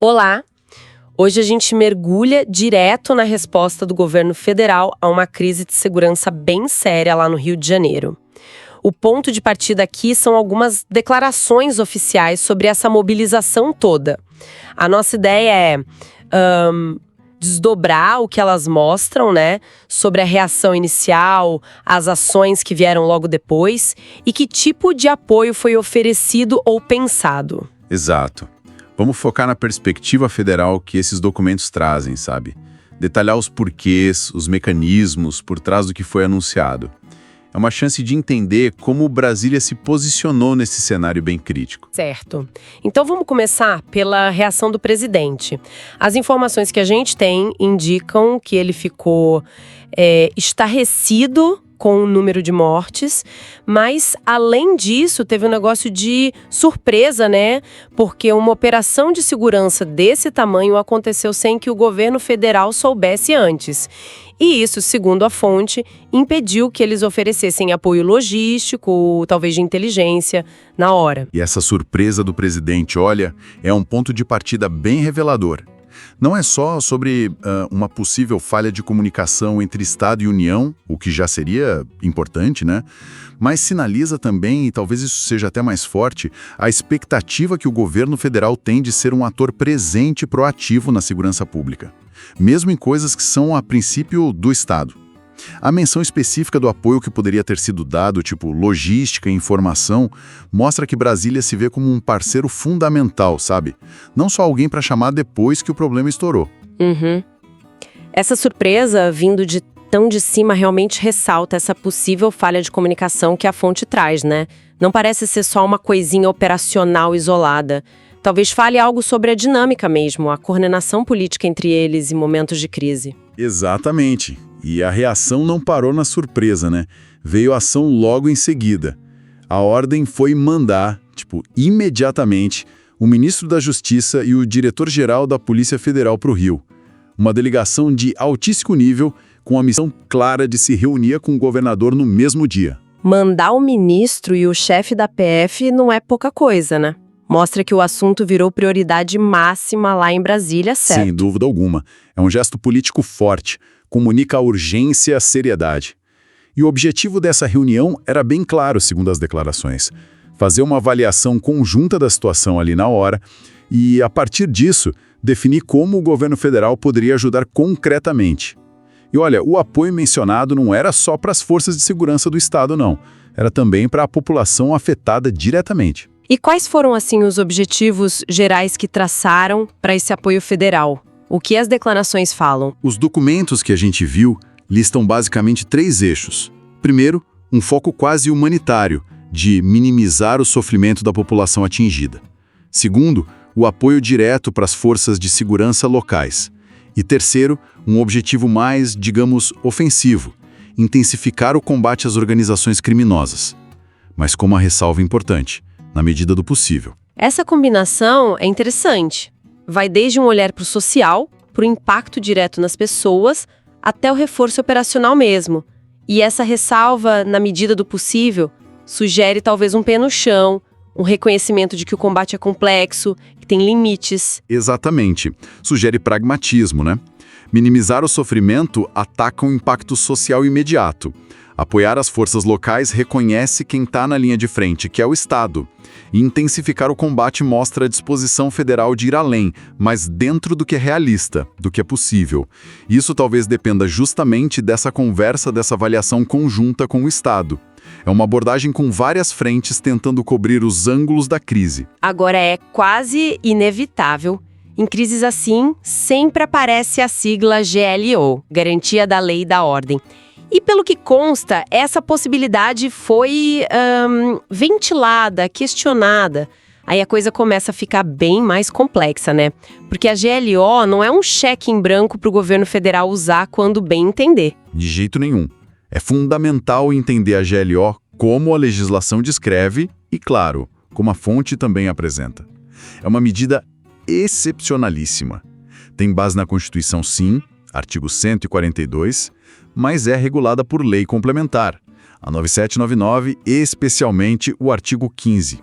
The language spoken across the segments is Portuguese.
Olá! Hoje a gente mergulha direto na resposta do governo federal a uma crise de segurança bem séria lá no Rio de Janeiro. O ponto de partida aqui são algumas declarações oficiais sobre essa mobilização toda. A nossa ideia é desdobrar o que elas mostram, né, sobre a reação inicial, as ações que vieram logo depois e que tipo de apoio foi oferecido ou pensado. Exato. Vamos focar na perspectiva federal que esses documentos trazem, sabe? Detalhar os porquês, os mecanismos por trás do que foi anunciado. É uma chance de entender como Brasília se posicionou nesse cenário bem crítico. Certo. Então vamos começar pela reação do presidente. As informações que a gente tem indicam que ele ficou estarrecido com o número de mortes, mas, além disso, teve um negócio de surpresa, né? Porque uma operação de segurança desse tamanho aconteceu sem que o governo federal soubesse antes. E isso, segundo a fonte, impediu que eles oferecessem apoio logístico, talvez de inteligência, na hora. E essa surpresa do presidente, olha, é um ponto de partida bem revelador. Não é só sobre uma possível falha de comunicação entre Estado e União, o que já seria importante, né? Mas sinaliza também, e talvez isso seja até mais forte, a expectativa que o governo federal tem de ser um ator presente e proativo na segurança pública, mesmo em coisas que são, a princípio, do Estado. A menção específica do apoio que poderia ter sido dado, tipo logística e informação, mostra que Brasília se vê como um parceiro fundamental, sabe? Não só alguém para chamar depois que o problema estourou. Essa surpresa, vindo de tão de cima, realmente ressalta essa possível falha de comunicação que a fonte traz, né? Não parece ser só uma coisinha operacional isolada. Talvez fale algo sobre a dinâmica mesmo, a coordenação política entre eles em momentos de crise. Exatamente. E a reação não parou na surpresa, né? Veio a ação logo em seguida. A ordem foi mandar, imediatamente, o ministro da Justiça e o diretor-geral da Polícia Federal para o Rio. Uma delegação de altíssimo nível, com a missão clara de se reunir com o governador no mesmo dia. Mandar o ministro e o chefe da PF não é pouca coisa, né? Mostra que o assunto virou prioridade máxima lá em Brasília, certo? Sem dúvida alguma. É um gesto político forte. Comunica a urgência e a seriedade. E o objetivo dessa reunião era bem claro, segundo as declarações. Fazer uma avaliação conjunta da situação ali na hora e, a partir disso, definir como o governo federal poderia ajudar concretamente. E olha, o apoio mencionado não era só para as forças de segurança do Estado, não. Era também para a população afetada diretamente. E quais foram, assim, os objetivos gerais que traçaram para esse apoio federal? O que as declarações falam? Os documentos que a gente viu listam basicamente 3 eixos. Primeiro, um foco quase humanitário, de minimizar o sofrimento da população atingida. Segundo, o apoio direto para as forças de segurança locais. E terceiro, um objetivo mais, digamos, ofensivo, intensificar o combate às organizações criminosas. Mas com uma ressalva importante, na medida do possível. Essa combinação é interessante. Vai desde um olhar para o social, para o impacto direto nas pessoas, até o reforço operacional mesmo. E essa ressalva, na medida do possível, sugere talvez um pé no chão, um reconhecimento de que o combate é complexo, que tem limites. Exatamente. Sugere pragmatismo, né? Minimizar o sofrimento ataca um impacto social imediato. Apoiar as forças locais reconhece quem está na linha de frente, que é o Estado. E intensificar o combate mostra a disposição federal de ir além, mas dentro do que é realista, do que é possível. Isso talvez dependa justamente dessa conversa, dessa avaliação conjunta com o Estado. É uma abordagem com várias frentes tentando cobrir os ângulos da crise. Agora é quase inevitável. Em crises assim, sempre aparece a sigla GLO, Garantia da Lei e da Ordem. E pelo que consta, essa possibilidade foi ventilada, questionada. Aí a coisa começa a ficar bem mais complexa, né? Porque a GLO não é um cheque em branco para o governo federal usar quando bem entender. De jeito nenhum. É fundamental entender a GLO como a legislação descreve e, claro, como a fonte também apresenta. É uma medida excepcionalíssima. Tem base na Constituição, sim, artigo 142, mas é regulada por lei complementar, a 9799, especialmente o artigo 15.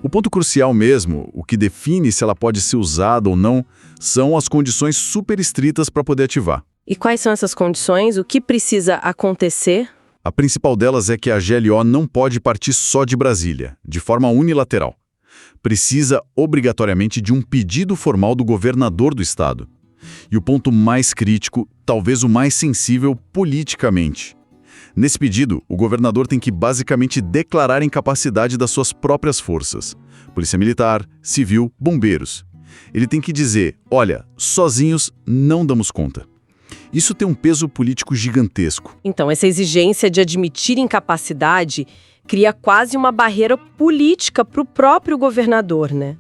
O ponto crucial mesmo, o que define se ela pode ser usada ou não, são as condições super estritas para poder ativar. E quais são essas condições? O que precisa acontecer? A principal delas é que a GLO não pode partir só de Brasília, de forma unilateral. Precisa, obrigatoriamente, de um pedido formal do governador do estado. E o ponto mais crítico, talvez o mais sensível politicamente. Nesse pedido, o governador tem que basicamente declarar a incapacidade das suas próprias forças. Polícia Militar, Civil, Bombeiros. Ele tem que dizer, olha, sozinhos não damos conta. Isso tem um peso político gigantesco. Então, essa exigência de admitir incapacidade cria quase uma barreira política para o próprio governador, né?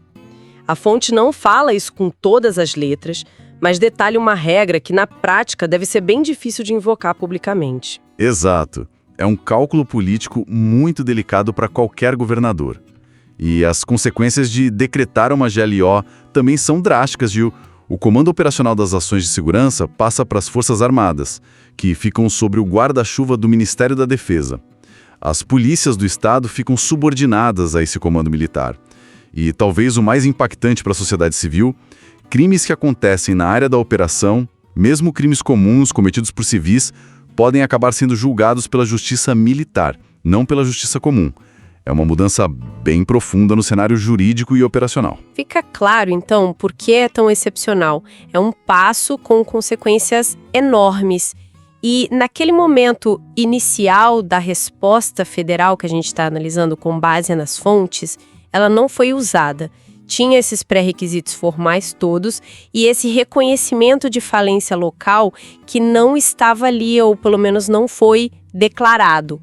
A fonte não fala isso com todas as letras, mas detalha uma regra que, na prática, deve ser bem difícil de invocar publicamente. Exato. É um cálculo político muito delicado para qualquer governador. E as consequências de decretar uma GLO também são drásticas, Gil. O Comando Operacional das Ações de Segurança passa para as Forças Armadas, que ficam sob o guarda-chuva do Ministério da Defesa. As polícias do Estado ficam subordinadas a esse comando militar. E talvez o mais impactante para a sociedade civil, crimes que acontecem na área da operação, mesmo crimes comuns cometidos por civis, podem acabar sendo julgados pela justiça militar, não pela justiça comum. É uma mudança bem profunda no cenário jurídico e operacional. Fica claro, então, por que é tão excepcional. É um passo com consequências enormes. E naquele momento inicial da resposta federal que a gente está analisando com base nas fontes, ela não foi usada. Tinha esses pré-requisitos formais todos e esse reconhecimento de falência local que não estava ali, ou pelo menos não foi declarado.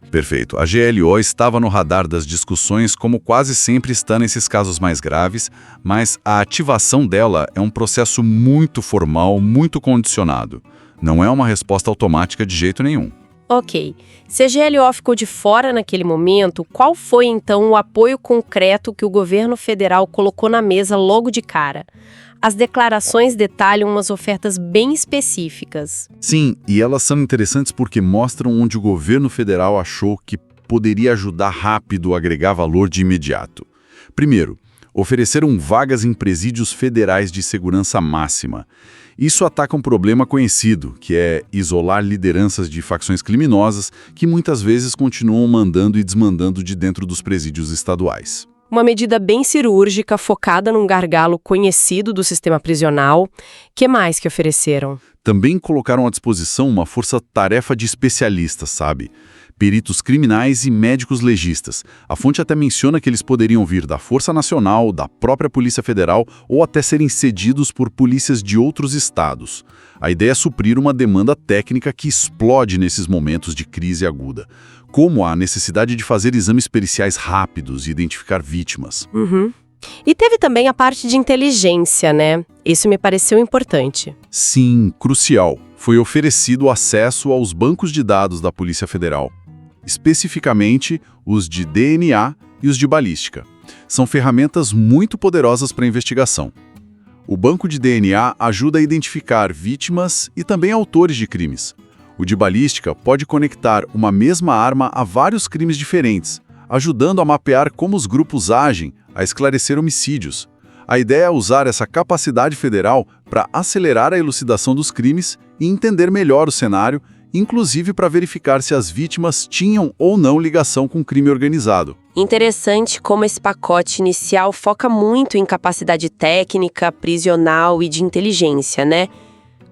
Perfeito. A GLO estava no radar das discussões, como quase sempre está nesses casos mais graves, mas a ativação dela é um processo muito formal, muito condicionado. Não é uma resposta automática de jeito nenhum. Ok. Se a GLO ficou de fora naquele momento, qual foi então o apoio concreto que o governo federal colocou na mesa logo de cara? As declarações detalham umas ofertas bem específicas. Sim, e elas são interessantes porque mostram onde o governo federal achou que poderia ajudar rápido a agregar valor de imediato. Primeiro, ofereceram vagas em presídios federais de segurança máxima. Isso ataca um problema conhecido, que é isolar lideranças de facções criminosas que muitas vezes continuam mandando e desmandando de dentro dos presídios estaduais. Uma medida bem cirúrgica, focada num gargalo conhecido do sistema prisional. Que mais que ofereceram? Também colocaram à disposição uma força-tarefa de especialistas, sabe? Peritos criminais e médicos legistas. A fonte até menciona que eles poderiam vir da Força Nacional, da própria Polícia Federal ou até serem cedidos por polícias de outros estados. A ideia é suprir uma demanda técnica que explode nesses momentos de crise aguda, como a necessidade de fazer exames periciais rápidos e identificar vítimas. E teve também a parte de inteligência, né? Isso me pareceu importante. Sim, crucial. Foi oferecido acesso aos bancos de dados da Polícia Federal, especificamente os de DNA e os de balística. São ferramentas muito poderosas para a investigação. O banco de DNA ajuda a identificar vítimas e também autores de crimes. O de balística pode conectar uma mesma arma a vários crimes diferentes, ajudando a mapear como os grupos agem, a esclarecer homicídios. A ideia é usar essa capacidade federal para acelerar a elucidação dos crimes e entender melhor o cenário, inclusive para verificar se as vítimas tinham ou não ligação com crime organizado. Interessante como esse pacote inicial foca muito em capacidade técnica, prisional e de inteligência, né?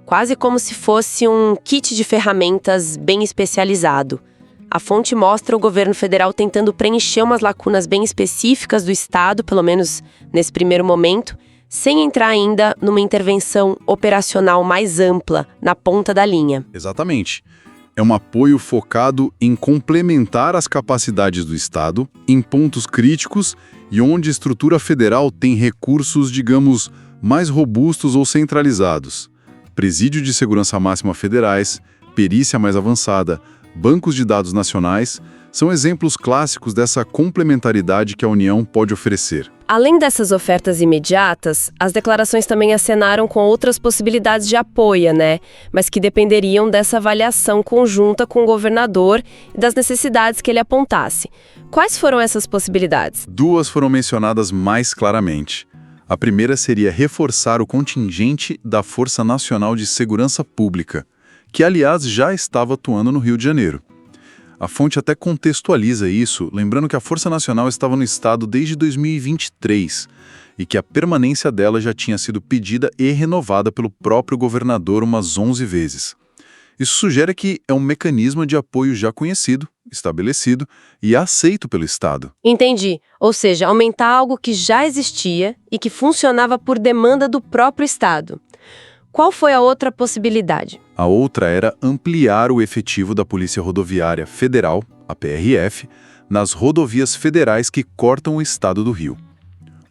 Quase como se fosse um kit de ferramentas bem especializado. A fonte mostra o governo federal tentando preencher umas lacunas bem específicas do Estado, pelo menos nesse primeiro momento, sem entrar ainda numa intervenção operacional mais ampla, na ponta da linha. Exatamente. É um apoio focado em complementar as capacidades do Estado em pontos críticos e onde a estrutura federal tem recursos, digamos, mais robustos ou centralizados. Presídio de segurança máxima federais, perícia mais avançada, bancos de dados nacionais, São exemplos clássicos dessa complementaridade que a União pode oferecer. Além dessas ofertas imediatas, as declarações também acenaram com outras possibilidades de apoio, né? Mas que dependeriam dessa avaliação conjunta com o governador e das necessidades que ele apontasse. Quais foram essas possibilidades? 2 foram mencionadas mais claramente. A primeira seria reforçar o contingente da Força Nacional de Segurança Pública, que, aliás, já estava atuando no Rio de Janeiro. A fonte até contextualiza isso, lembrando que a Força Nacional estava no estado desde 2023 e que a permanência dela já tinha sido pedida e renovada pelo próprio governador umas 11 vezes. Isso sugere que é um mecanismo de apoio já conhecido, estabelecido e aceito pelo Estado. Entendi. Ou seja, aumentar algo que já existia e que funcionava por demanda do próprio Estado. Qual foi a outra possibilidade? A outra era ampliar o efetivo da Polícia Rodoviária Federal, a PRF, nas rodovias federais que cortam o estado do Rio.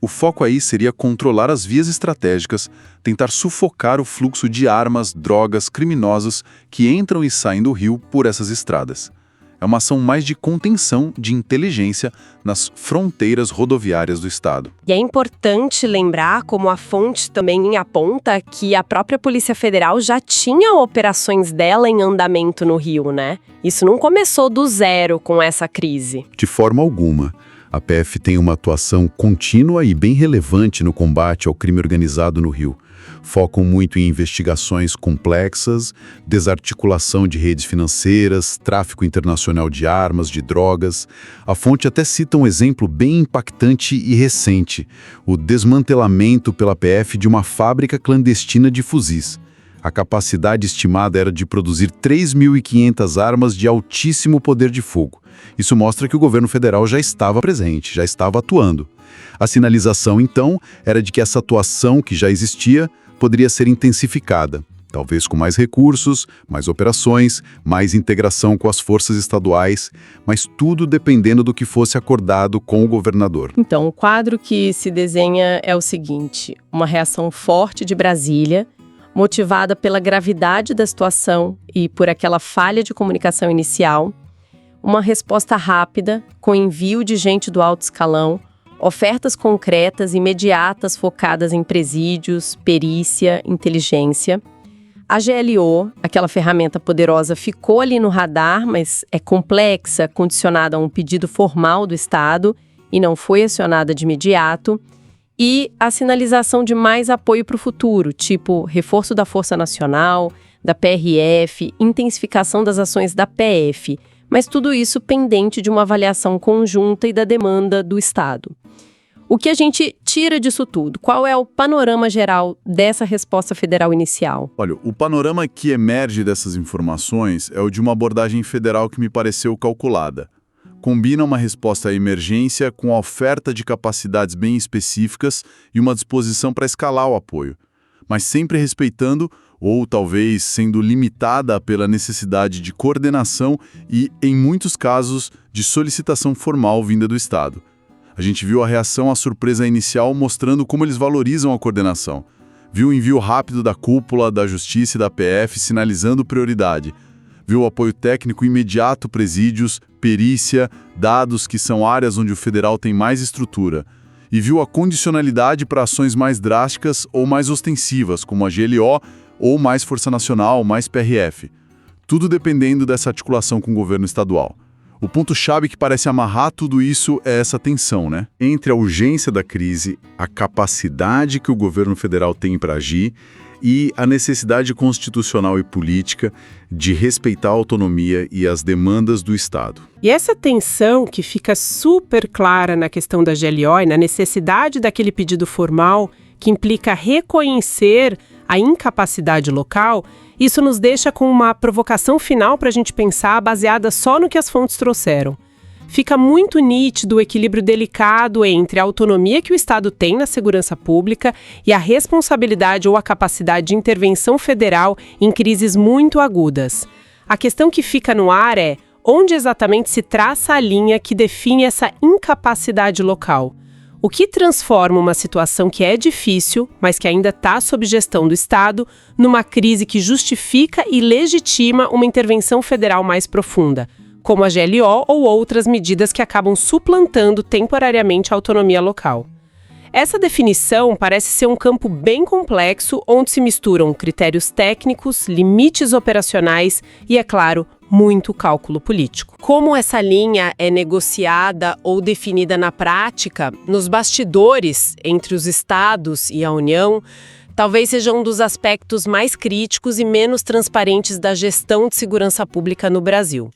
O foco aí seria controlar as vias estratégicas, tentar sufocar o fluxo de armas, drogas, criminosos que entram e saem do Rio por essas estradas. É uma ação mais de contenção de inteligência nas fronteiras rodoviárias do estado. E é importante lembrar, como a fonte também aponta, que a própria Polícia Federal já tinha operações dela em andamento no Rio, né? Isso não começou do zero com essa crise. De forma alguma. A PF tem uma atuação contínua e bem relevante no combate ao crime organizado no Rio. Focam muito em investigações complexas, desarticulação de redes financeiras, tráfico internacional de armas, de drogas. A fonte até cita um exemplo bem impactante e recente: o desmantelamento pela PF de uma fábrica clandestina de fuzis. A capacidade estimada era de produzir 3.500 armas de altíssimo poder de fogo. Isso mostra que o governo federal já estava presente, já estava atuando. A sinalização, então, era de que essa atuação que já existia poderia ser intensificada, talvez com mais recursos, mais operações, mais integração com as forças estaduais, mas tudo dependendo do que fosse acordado com o governador. Então, o quadro que se desenha é o seguinte: uma reação forte de Brasília, motivada pela gravidade da situação e por aquela falha de comunicação inicial, uma resposta rápida, com envio de gente do alto escalão, ofertas concretas, imediatas, focadas em presídios, perícia, inteligência. A GLO, aquela ferramenta poderosa, ficou ali no radar, mas é complexa, condicionada a um pedido formal do Estado e não foi acionada de imediato. E a sinalização de mais apoio para o futuro, tipo reforço da Força Nacional, da PRF, intensificação das ações da PF, mas tudo isso pendente de uma avaliação conjunta e da demanda do Estado. O que a gente tira disso tudo? Qual é o panorama geral dessa resposta federal inicial? Olha, o panorama que emerge dessas informações é o de uma abordagem federal que me pareceu calculada. Combina uma resposta à emergência com a oferta de capacidades bem específicas e uma disposição para escalar o apoio, mas sempre respeitando, ou talvez sendo limitada pela necessidade de coordenação e, em muitos casos, de solicitação formal vinda do Estado. A gente viu a reação à surpresa inicial mostrando como eles valorizam a coordenação. Viu o envio rápido da cúpula, da Justiça e da PF sinalizando prioridade. Viu o apoio técnico imediato, presídios, perícia, dados, que são áreas onde o federal tem mais estrutura. E viu a condicionalidade para ações mais drásticas ou mais ostensivas, como a GLO, ou mais Força Nacional, mais PRF. Tudo dependendo dessa articulação com o governo estadual. O ponto-chave que parece amarrar tudo isso é essa tensão, né? Entre a urgência da crise, a capacidade que o governo federal tem para agir e a necessidade constitucional e política de respeitar a autonomia e as demandas do Estado. E essa tensão que fica super clara na questão da GLO e na necessidade daquele pedido formal que implica reconhecer a incapacidade local, isso nos deixa com uma provocação final para a gente pensar baseada só no que as fontes trouxeram. Fica muito nítido o equilíbrio delicado entre a autonomia que o Estado tem na segurança pública e a responsabilidade ou a capacidade de intervenção federal em crises muito agudas. A questão que fica no ar é onde exatamente se traça a linha que define essa incapacidade local. O que transforma uma situação que é difícil, mas que ainda está sob gestão do Estado, numa crise que justifica e legitima uma intervenção federal mais profunda? como a GLO ou outras medidas que acabam suplantando temporariamente a autonomia local. Essa definição parece ser um campo bem complexo, onde se misturam critérios técnicos, limites operacionais e, é claro, muito cálculo político. Como essa linha é negociada ou definida na prática, nos bastidores entre os estados e a União, talvez seja um dos aspectos mais críticos e menos transparentes da gestão de segurança pública no Brasil.